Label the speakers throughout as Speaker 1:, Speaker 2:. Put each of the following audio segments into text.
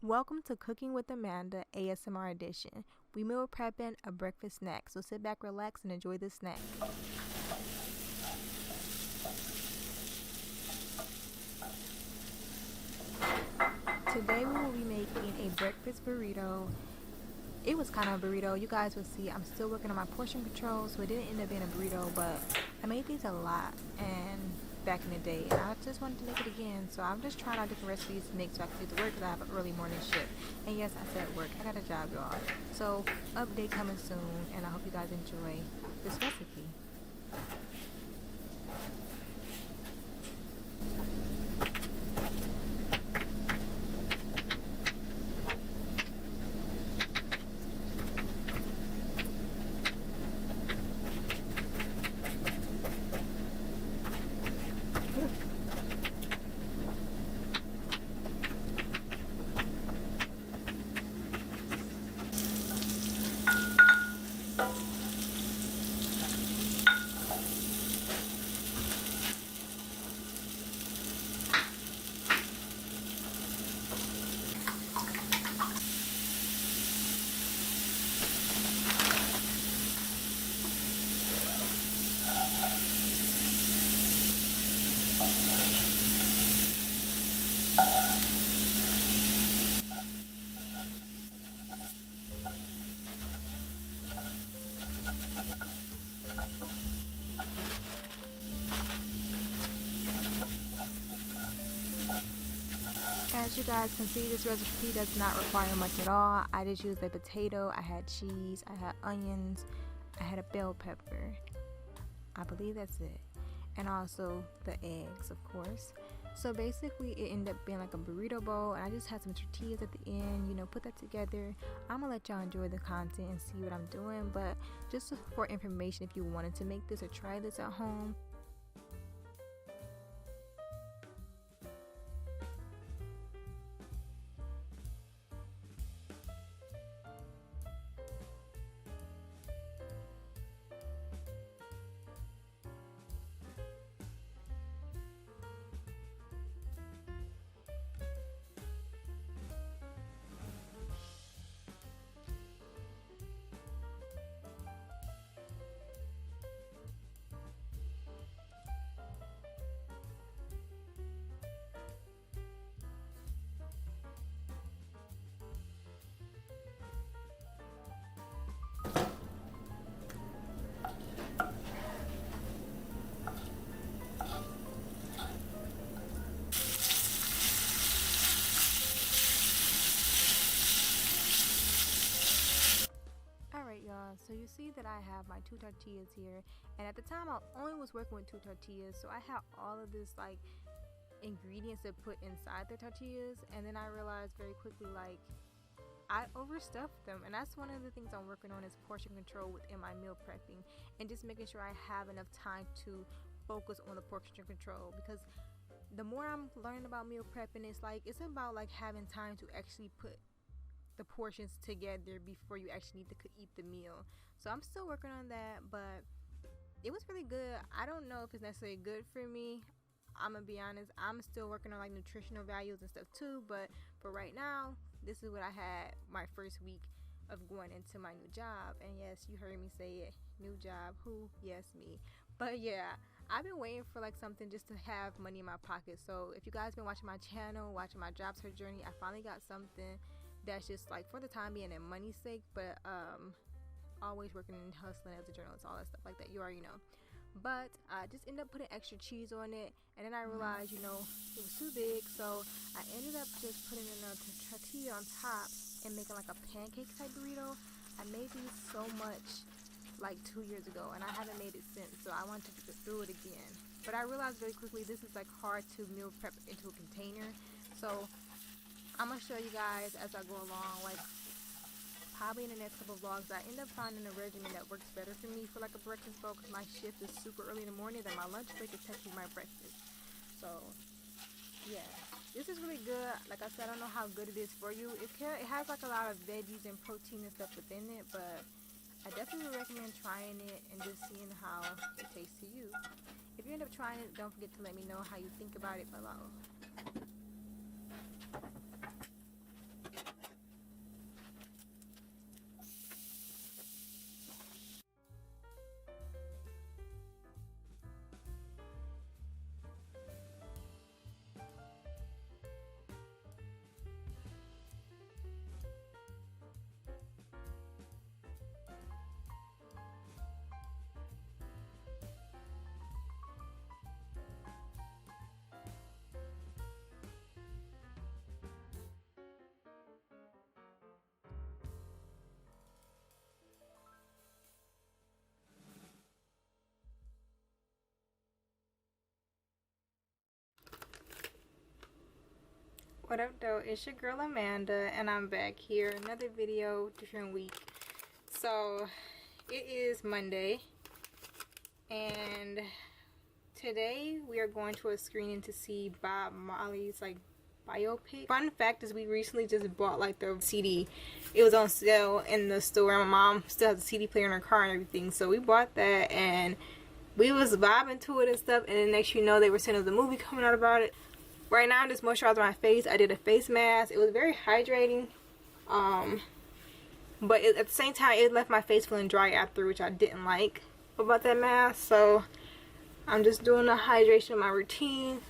Speaker 1: Welcome to Cooking with Amanda ASMR edition. We meal prepping a breakfast snack, so sit back, relax, and enjoy the snack. Today we will be making a breakfast burrito. It was kind of a burrito. You guys will see I'm still working on my portion control, so it didn't end up being a burrito, but I made these a lot and back in the day, and I just wanted to make it again. So I'm just trying out different recipes to make so I can do the work because I have an early morning shift. And yes, I said work. I got a job, y'all. So update coming soon, and I hope you guys enjoy this recipe. As you guys can see, this recipe does not require much at all. I just used a potato, I had cheese, I had onions, I had a bell pepper. I believe that's it. And also the eggs, of course. So basically it ended up being like a burrito bowl, and I just had some tortillas at the end, put that together. I'm gonna let y'all enjoy the content and see what I'm doing, but just for information, if you wanted to make this or try this at home, y'all, so you see that I have my 2 tortillas here, and at the time I only was working with 2 tortillas, so I had all of this ingredients to put inside the tortillas, and then I realized very quickly I overstuffed them, and that's one of the things I'm working on is portion control within my meal prepping, and just making sure I have enough time to focus on the portion control, because the more I'm learning about meal prepping, it's about having time to actually put the portions together before you actually need to eat the meal. So I'm still working on that, but it was really good. I don't know if it's necessarily good for me. I'm gonna be honest, I'm still working on nutritional values and stuff too, but for right now, this is what I had my first week of going into my new job. And yes, you heard me say it, new job. Who? Yes, me. But yeah, I've been waiting for something just to have money in my pocket. So if you guys been watching my channel, watching my job search journey, I finally got something that's just for the time being and money's sake, but always working and hustling as a journalist, all that stuff like that, you already know. But I just ended up putting extra cheese on it, and then I realized it was too big, so I ended up just putting in a tortilla on top and making a pancake type burrito. I made these so much 2 years ago, and I haven't made it since, so I wanted to do it again. But I realized very quickly this is hard to meal prep into a container, so I'm gonna show you guys as I go along, probably in the next couple of vlogs. I end up finding a regimen that works better for me for a breakfast bowl, because my shift is super early in the morning, then my lunch break is technically my breakfast. So yeah, this is really good. Like I said, I don't know how good it is for you. It has a lot of veggies and protein and stuff within it, but I definitely would recommend trying it and just seeing how it tastes to you. If you end up trying it, don't forget to let me know how you think about it below. What up though, it's your girl Amanda and I'm back here, another video, different week. So it is Monday and today we are going to a screening to see Bob Marley's like biopic. Fun fact is we recently just bought like the CD. It was on sale in the store and my mom still has a CD player in her car and everything, so we bought that and we was vibing to it and stuff, and then next you know they were sending us the movie coming out about it. Right now I'm just moisturizing my face. I did a face mask. It was very hydrating, but at the same time it left my face feeling dry after, which I didn't like about that mask. So I'm just doing the hydration of my routine.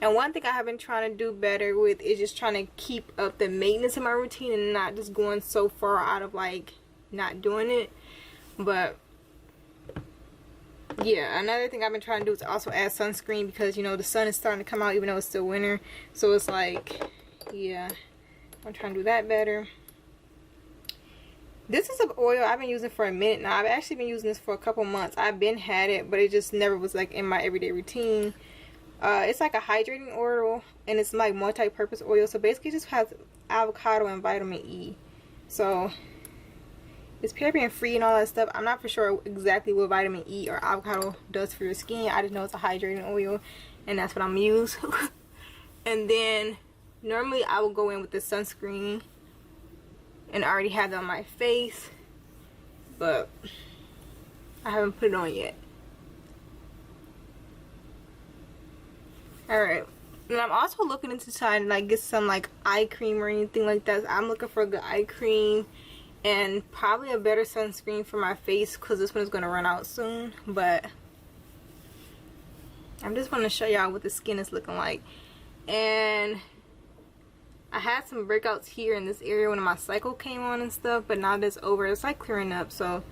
Speaker 1: And one thing I have been trying to do better with is just trying to keep up the maintenance of my routine and not just going so far out of like not doing it. But yeah, another thing I've been trying to do is also add sunscreen, because you know the sun is starting to come out even though it's still winter. So it's like, yeah, I'm trying to do that better. This is an oil I've been using for a minute now. I've actually been using this for a couple months. I've been had it, but it just never was like in my everyday routine. It's like a hydrating oil and it's like multi-purpose oil. So basically it just has avocado and vitamin E. So it's paraben free and all that stuff. I'm not for sure exactly what vitamin E or avocado does for your skin. I just know it's a hydrating oil and that's what I'm using. And then normally I will go in with the sunscreen and I already have it on my face, but I haven't put it on yet. Alright, and I'm also looking into trying to like get some like eye cream or anything like that. I'm looking for a good eye cream and probably a better sunscreen for my face, because this one is going to run out soon. But I'm just going to show y'all what the skin is looking like. And I had some breakouts here in this area when my cycle came on and stuff, but now that's over. It's like clearing up. So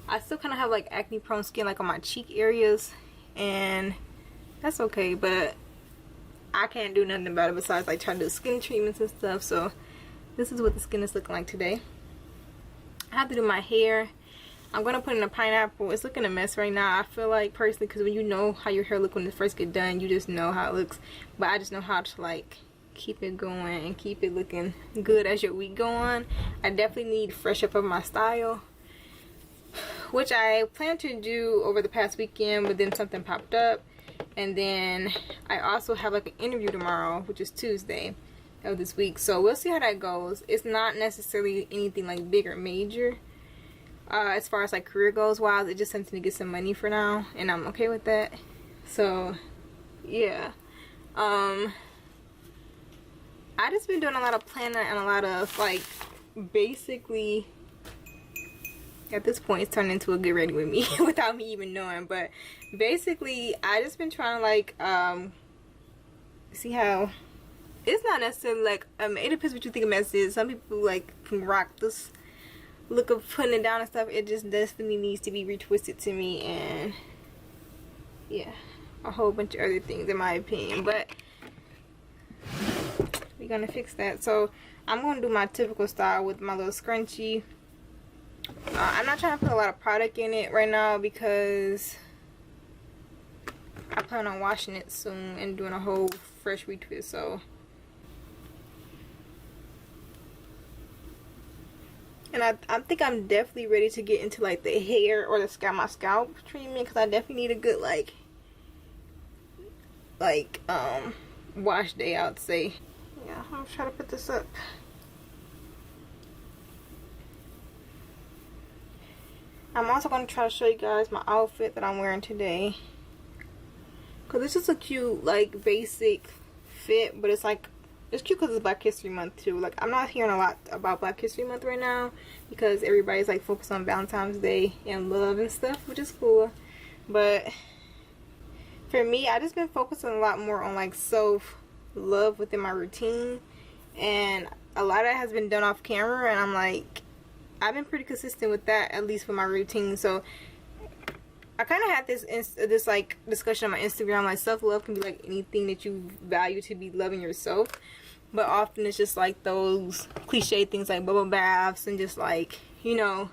Speaker 1: I still kind of have like acne prone skin like on my cheek areas, and that's okay, but I can't do nothing about it besides like try to do skin treatments and stuff. So this is what the skin is looking like today. I have to do my hair. I'm gonna put in a pineapple. It's looking a mess right now, I feel like, personally, because when you know how your hair look when it first get done, you just know how it looks. But I just know how to like keep it going and keep it looking good as your week go on. I definitely need to fresh up of my style, which I planned to do over the past weekend, but then something popped up. And then I also have like an interview tomorrow, which is Tuesday of this week, so we'll see how that goes. It's not necessarily anything like big or major as far as like career goals wise. It's just something to get some money for now, and I'm okay with that. So yeah, I just been doing a lot of planning and a lot of like, basically at this point it's turning into a get ready with me without me even knowing. But basically I just been trying to like see how it's not necessarily like it depends what you think a mess is. Some people like can rock this look of putting it down and stuff. It just definitely needs to be retwisted to me, and yeah, a whole bunch of other things in my opinion, but we're gonna fix that. So I'm gonna do my typical style with my little scrunchie. I'm not trying to put a lot of product in it right now because I plan on washing it soon and doing a whole fresh retwist. So, and I think I'm definitely ready to get into like the hair or my scalp treatment, because I definitely need a good like wash day, I would say. Yeah, I'm trying to put this up. I'm also going to try to show you guys my outfit that I'm wearing today, because it's just a cute like basic fit, but it's like, it's cute because it's Black History Month too. Like, I'm not hearing a lot about Black History Month right now because everybody's like focused on Valentine's Day and love and stuff, which is cool. But for me, I just been focusing a lot more on like self-love within my routine, and a lot of that has been done off camera, and I'm like, I've been pretty consistent with that, at least for my routine. So I kind of had this like discussion on my Instagram, like self-love can be like anything that you value to be loving yourself, but often it's just like those cliche things like bubble baths and just like, you know,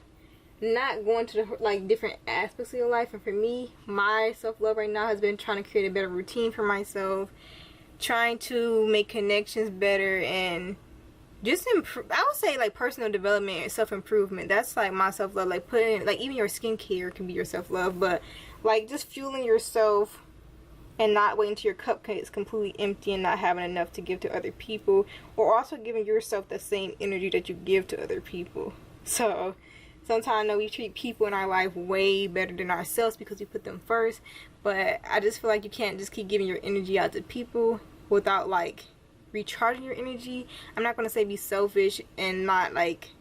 Speaker 1: not going to the like different aspects of your life. And for me, my self-love right now has been trying to create a better routine for myself, trying to make connections better and just improve. I would say like personal development and self-improvement. That's like my self-love. Like putting, like even your skincare can be your self-love, but like just fueling yourself and not waiting till your cup is completely empty and not having enough to give to other people, or also giving yourself the same energy that you give to other people. So sometimes I know we treat people in our life way better than ourselves because we put them first, but I just feel like you can't just keep giving your energy out to people without like recharging your energy. I'm not going to say be selfish and not like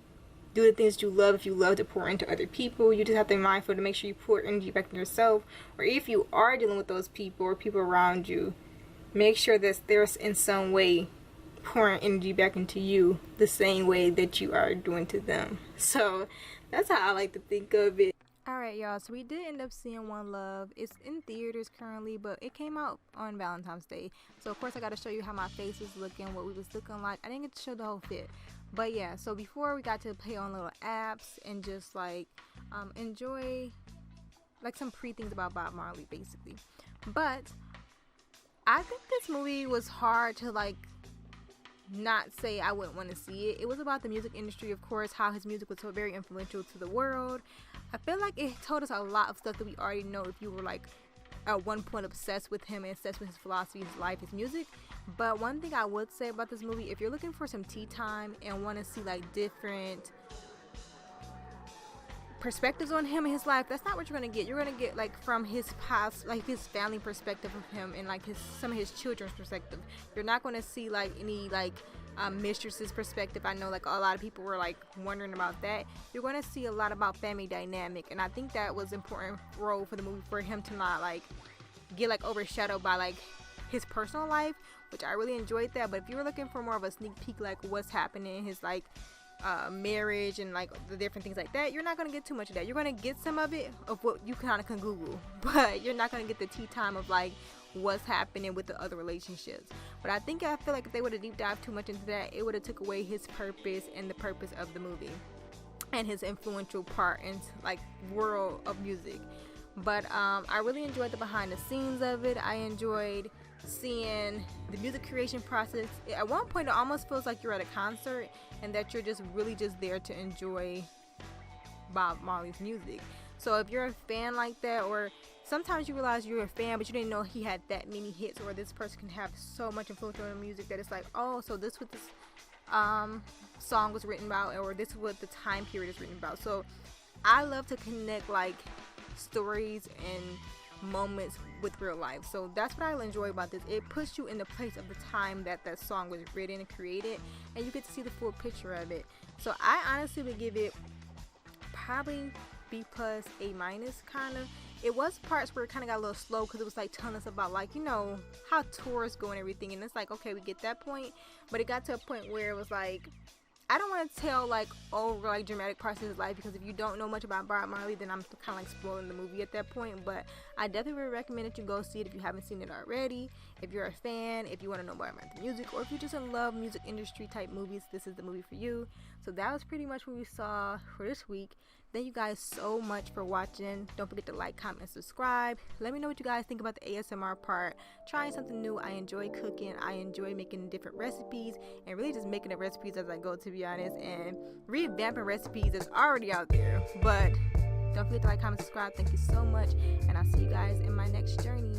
Speaker 1: do the things you love if you love to pour into other people. You just have to be mindful to make sure you pour energy back in yourself, or if you are dealing with those people or people around you, make sure that there's in some way pouring energy back into you the same way that you are doing to them. So that's how I like to think of it. Alright, y'all, so we did end up seeing One Love. It's in theaters currently, but it came out on Valentine's Day. So of course I got to show you how my face was looking, what we was looking like. I didn't get to show the whole fit. But yeah, so before we got to play on little apps and just like enjoy like some things about Bob Marley basically. But I think this movie was hard to like not say I wouldn't want to see it. It was about the music industry, of course, how his music was so very influential to the world. I feel like it told us a lot of stuff that we already know if you were like at one point obsessed with him and obsessed with his philosophy, his life, his music. But one thing I would say about this movie, if you're looking for some tea time and want to see like different perspectives on him and his life, that's not what you're gonna get. You're gonna get like from his past, like his family perspective of him and like some of his children's perspective. You're not gonna see like any like mistress's perspective. I know like a lot of people were like wondering about that. You're gonna see a lot about family dynamic, and I think that was important role for the movie, for him to not like get like overshadowed by like his personal life, which I really enjoyed that. But if you were looking for more of a sneak peek like what's happening in his like marriage and like the different things like that, you're not going to get too much of that. You're going to get some of it of what you kind of can Google, but you're not going to get the tea time of like what's happening with the other relationships. But I feel like if they would have deep dived too much into that, it would have took away his purpose and the purpose of the movie and his influential part in like world of music. But I really enjoyed the behind the scenes of it. I enjoyed seeing the music creation process. At one point it almost feels like you're at a concert and that you're just really just there to enjoy Bob Marley's music. So if you're a fan like that, or sometimes you realize you're a fan but you didn't know he had that many hits, or this person can have so much influence on music that it's like, oh, so this what this song was written about, or this is what the time period is written about. So I love to connect like stories and moments with real life. So that's what I enjoy about this. It puts you in the place of the time that that song was written and created, and you get to see the full picture of it. So I honestly would give it probably B plus, A minus kind of. It was parts where it kind of got a little slow because it was like telling us about like, you know, how tours go and everything, and it's like, okay, we get that point, but it got to a point where it was like, I don't want to tell like over like dramatic parts of his life, because if you don't know much about Bob Marley, then I'm kind of like spoiling the movie at that point. But I definitely would recommend that you go see it if you haven't seen it already. If you're a fan, if you want to know more about the music, or if you just love music industry type movies, this is the movie for you. So that was pretty much what we saw for this week. Thank you guys so much for watching. Don't forget to like, comment, and subscribe. Let me know what you guys think about the ASMR part. Trying something new. I enjoy cooking. I enjoy making different recipes, and really just making the recipes as I go, to be honest, and revamping recipes that's already out there. But don't forget to like, comment, subscribe. Thank you so much, and I'll see you guys in my next journey.